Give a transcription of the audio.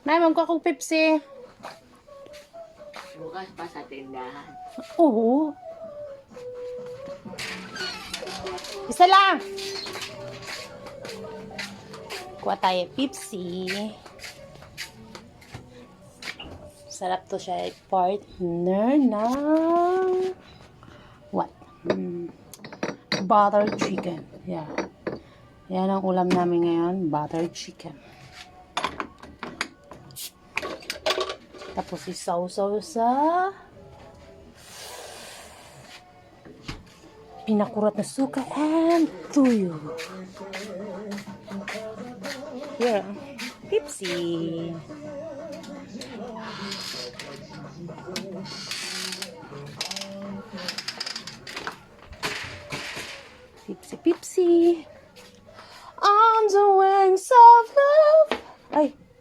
Nay, magkakong Pepsi. Bukas pa sa tindahan. Oo. Isa lang. Kuha tayo Pepsi. Sarap to siya. Partner ng what? Butter chicken. Yeah. Yan ang ulam namin ngayon. Butter chicken. Tapos isaw-saw sa pinakurat na suka and tuyo. Here, Pepsi. Pepsi, Pepsi. On the wings of love. Ay.